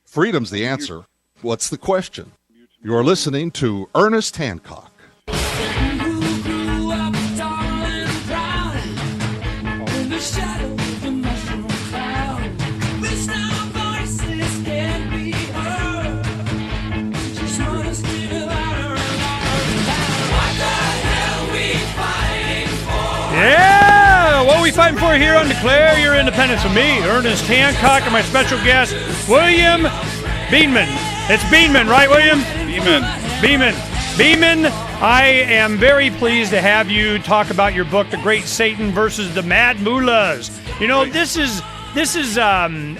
Freedom's the answer. What's the question? You're listening to Ernest Hancock. Yeah! What are we fighting for here on Declare Your Independence? With me, Ernest Hancock, and my special guest, William Beanman. It's Beanman, right, William? Beanman, I am very pleased to have you talk about your book, The Great Satan versus the Mad Mullahs. You know, this is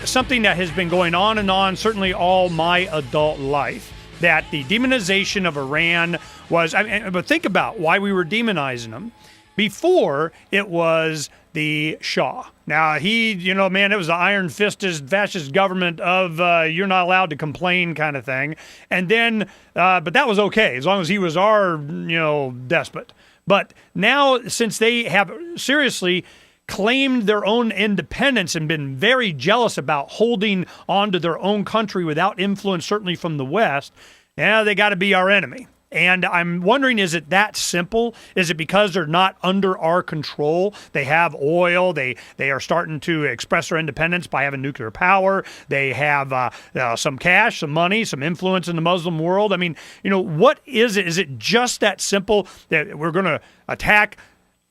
something that has been going on and on, certainly all my adult life, that the demonization of Iran was, but think about why we were demonizing them. Before, it was the Shah. Now, it was the iron-fisted fascist government of you're not allowed to complain kind of thing. And then, but that was okay, as long as he was our, despot. But now, since they have seriously claimed their own independence and been very jealous about holding on to their own country without influence, certainly from the West, they got to be our enemy. And I'm wondering, is it that simple? Is it because they're not under our control? They have oil. They are starting to express their independence by having nuclear power. They have some cash, some money, some influence in the Muslim world. I mean, what is it? Is it just that simple that we're going to attack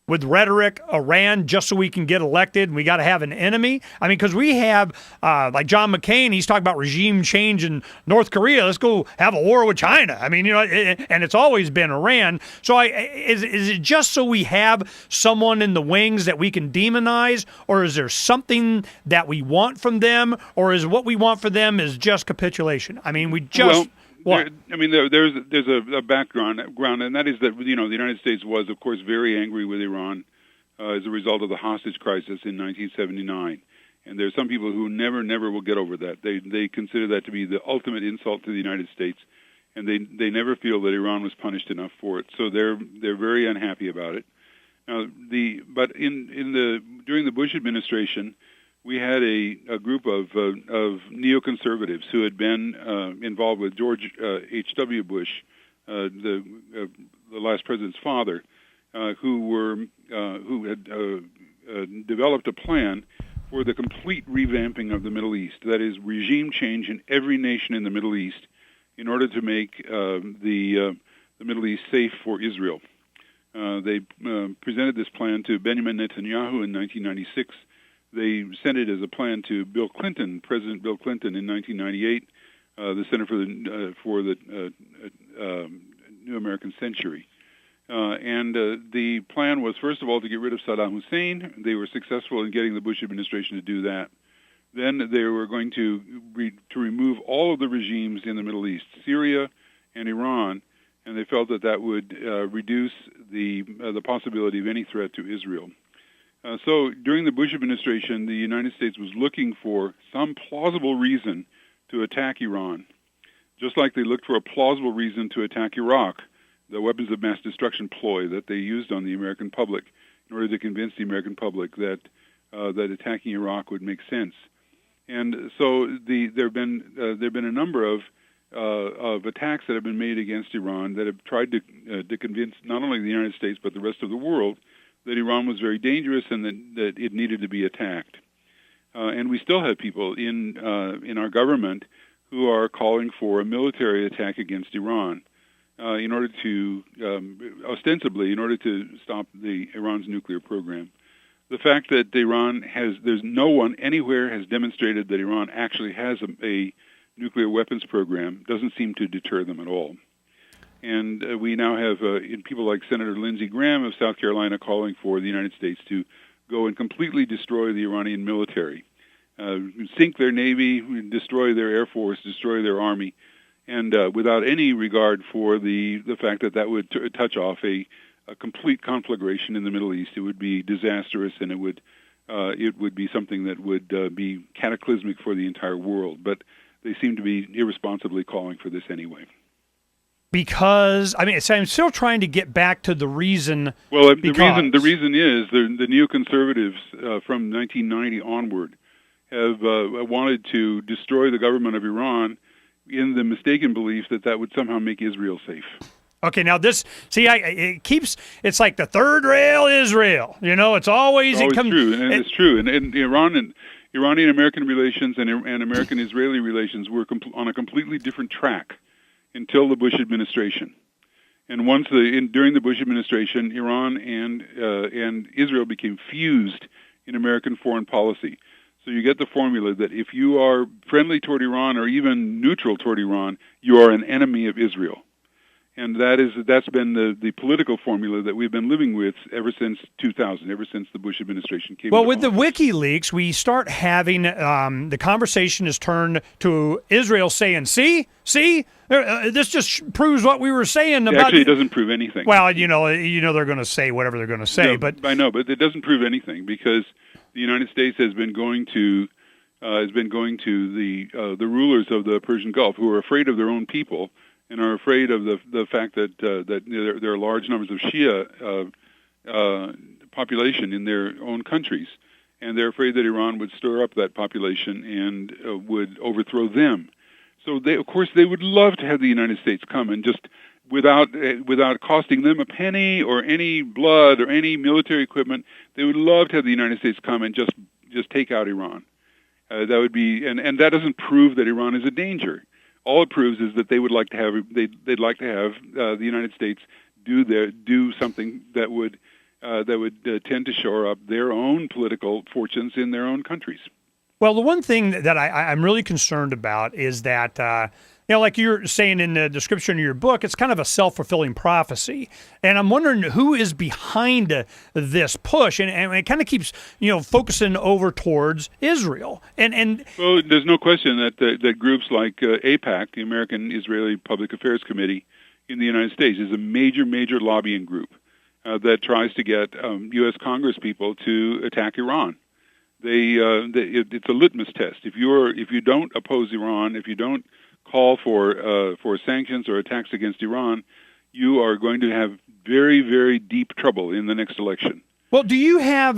with rhetoric Iran just so we can get elected and we got to have an enemy? I mean, because we have, like John McCain, he's talking about regime change in North Korea. Let's go have a war with China. I mean, and it's always been Iran. So is it just so we have someone in the wings that we can demonize, or is there something that we want from them, or is what we want for them is just capitulation? I mean, we just... There's a background, and that is that the United States was, of course, very angry with Iran as a result of the hostage crisis in 1979. And there's some people who never will get over that. They consider that to be the ultimate insult to the United States, and they never feel that Iran was punished enough for it. So they're very unhappy about it. Now, during the Bush administration, we had a group of neoconservatives who had been involved with George H.W. Bush, the last president's father, who had developed a plan for the complete revamping of the Middle East. That is, regime change in every nation in the Middle East in order to make the Middle East safe for Israel. They presented this plan to Benjamin Netanyahu in 1996. They sent it as a plan to Bill Clinton, President Bill Clinton, in 1998, the Center for the New American Century. And the plan was, first of all, to get rid of Saddam Hussein. They were successful in getting the Bush administration to do that. Then they were going to remove all of the regimes in the Middle East, Syria and Iran, and they felt that would reduce the possibility of any threat to Israel. So during the Bush administration, the United States was looking for some plausible reason to attack Iran, just like they looked for a plausible reason to attack Iraq, the weapons of mass destruction ploy that they used on the American public in order to convince the American public that attacking Iraq would make sense. And so there've been a number of attacks that have been made against Iran that have tried to convince not only the United States but the rest of the world that Iran was very dangerous and that it needed to be attacked. And we still have people in our government who are calling for a military attack against Iran in order to, ostensibly, in order to stop Iran's nuclear program. The fact that there's no one anywhere has demonstrated that Iran actually has a nuclear weapons program doesn't seem to deter them at all. And we now have people like Senator Lindsey Graham of South Carolina calling for the United States to go and completely destroy the Iranian military, sink their navy, destroy their air force, destroy their army, and without any regard for the fact that would touch off a complete conflagration in the Middle East. It would be disastrous, and it would be something that would be cataclysmic for the entire world. But they seem to be irresponsibly calling for this anyway. Because, I'm still trying to get back to the reason. Well, the reason is the neoconservatives from 1990 onward have wanted to destroy the government of Iran in the mistaken belief that that would somehow make Israel safe. Okay, now this, it's like the third rail Israel. It's always true, and it's true. And Iranian-American relations and American-Israeli relations were on a completely different track until the Bush administration. And during the Bush administration, Iran and Israel became fused in American foreign policy. So you get the formula that if you are friendly toward Iran or even neutral toward Iran, you are an enemy of Israel. And that's been the political formula that we've been living with ever since 2000, ever since the Bush administration came. Well, with the WikiLeaks, we start having the conversation has turned to Israel saying, "See, this just proves what we were saying about." Actually, it doesn't prove anything. Well, they're going to say whatever they're going to say, but I know, but it doesn't prove anything because the United States has been going to the rulers of the Persian Gulf who are afraid of their own people. And are afraid of the fact that there are large numbers of Shia population in their own countries, and they're afraid that Iran would stir up that population and would overthrow them. So of course they would love to have the United States come and just without costing them a penny or any blood or any military equipment, they would love to have the United States come and just take out Iran. That would be and that doesn't prove that Iran is a danger. All it proves is that they would like to have they'd like to have the United States do something that would tend to shore up their own political fortunes in their own countries. Well, the one thing that I'm really concerned about is that like you're saying in the description of your book, it's kind of a self-fulfilling prophecy. And I'm wondering who is behind this push. And it kind of keeps, focusing over towards Israel. Well, there's no question that groups like AIPAC, the American Israeli Public Affairs Committee in the United States, is a major lobbying group that tries to get U.S. Congress people to attack Iran. It's a litmus test. If you don't oppose Iran, if you don't call for sanctions or attacks against Iran, you are going to have very, very deep trouble in the next election. Well, do you have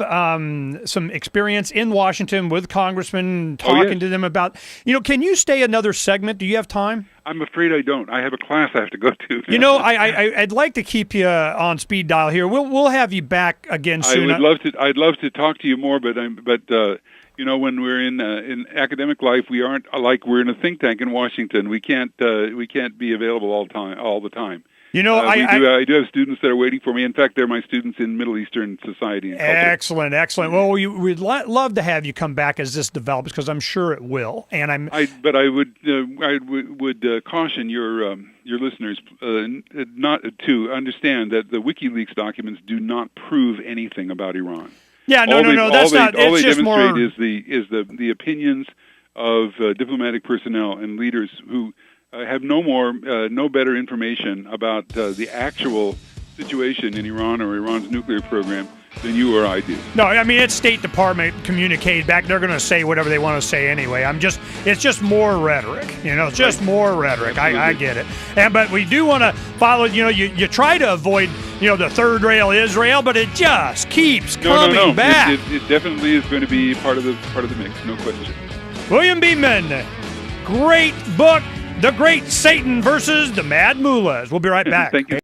some experience in Washington with congressmen talking to them about, can you stay another segment? Do you have time? I'm afraid I don't. I have a class I have to go to. I'd like to keep you on speed dial here. We'll have you back again soon. I'd love to talk to you more, but when we're in academic life, we aren't like we're in a think tank in Washington. We can't be available all the time. I do have students that are waiting for me. In fact, they're my students in Middle Eastern society and culture. Excellent. Well, we'd love to have you come back as this develops because I'm sure it will. And I would caution your listeners not to understand that the WikiLeaks documents do not prove anything about Iran. Yeah, no, that's not. All they it's just demonstrate more... is the opinions of diplomatic personnel and leaders who have no better information about the actual situation in Iran or Iran's nuclear program than you or I do. No, I mean, it's State Department communicated back. They're going to say whatever they want to say anyway. It's just more rhetoric. It's just more rhetoric. I get it. But we do want to follow. You try to avoid the third rail Israel, but it just keeps coming back. It definitely is going to be part of the mix, no question. William Beeman, great book. The Great Satan versus the Mad Mullahs. We'll be right back. Thank you.